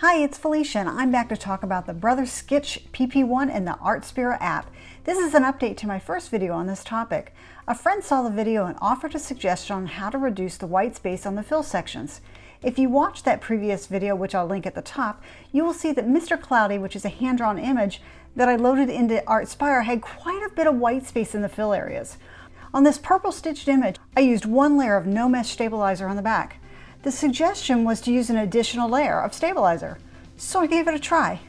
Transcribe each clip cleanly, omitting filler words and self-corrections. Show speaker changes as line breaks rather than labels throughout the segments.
Hi, it's Felicia and I'm back to talk about the Brother Skitch PP1 and the Artspira app. This is an update to my first video on this topic. A friend saw the video and offered a suggestion on how to reduce the white space on the fill sections. If you watched that previous video, which I'll link at the top, you will see that Mr. Cloudy, which is a hand-drawn image that I loaded into Artspira, had quite a bit of white space in the fill areas. On this purple stitched image, I used one layer of no mesh stabilizer on the back. The suggestion was to use an additional layer of stabilizer, so I gave it a try.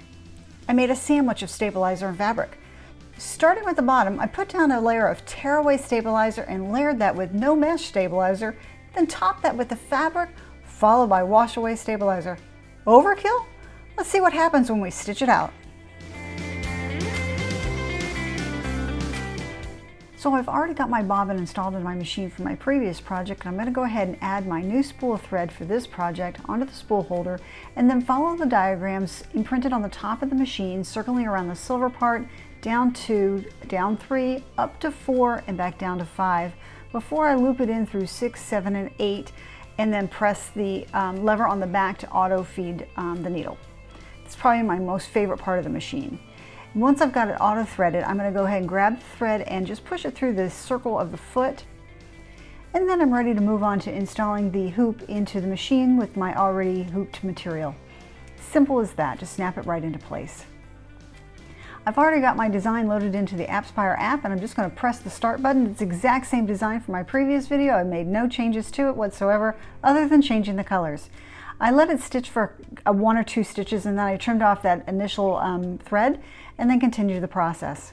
I made a sandwich of stabilizer and fabric. Starting with the bottom, I put down a layer of tearaway stabilizer and layered that with no mesh stabilizer, then topped that with the fabric, followed by wash away stabilizer. Overkill? Let's see what happens when we stitch it out. So I've already got my bobbin installed in my machine for my previous project, and I'm going to go ahead and add my new spool of thread for this project onto the spool holder, and then follow the diagrams imprinted on the top of the machine, circling around the silver part, down 2, down 3, up to 4, and back down to 5, before I loop it in through 6, 7, and 8, and then press the lever on the back to auto feed the needle. It's probably my most favorite part of the machine. Once I've got it auto-threaded, I'm going to go ahead and grab the thread and just push it through the circle of the foot. And then I'm ready to move on to installing the hoop into the machine with my already hooped material. Simple as that, just snap it right into place. I've already got my design loaded into the Artspira app, and I'm just going to press the start button. It's the exact same design from my previous video. I made no changes to it whatsoever other than changing the colors. I let it stitch for 1 or 2 stitches, and then I trimmed off that initial thread and then continued the process.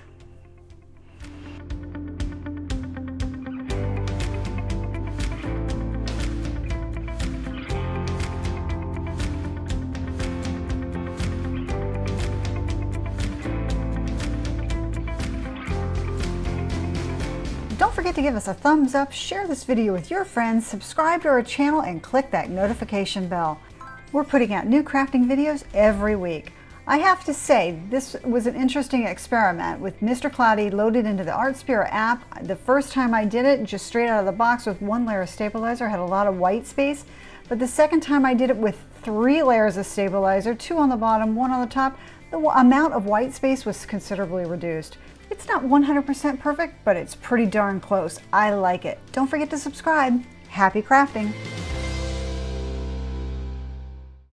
Don't forget to give us a thumbs up, share this video with your friends, subscribe to our channel, and click that notification bell. We're putting out new crafting videos every week. I have to say, this was an interesting experiment with Mr. Cloudy loaded into the Artspira app. The first time I did it, just straight out of the box with 1 layer of stabilizer, had a lot of white space. But the second time I did it with 3 layers of stabilizer, 2 on the bottom, 1 on the top, the amount of white space was considerably reduced. It's not 100% perfect, but it's pretty darn close. I like it. Don't forget to subscribe. Happy crafting!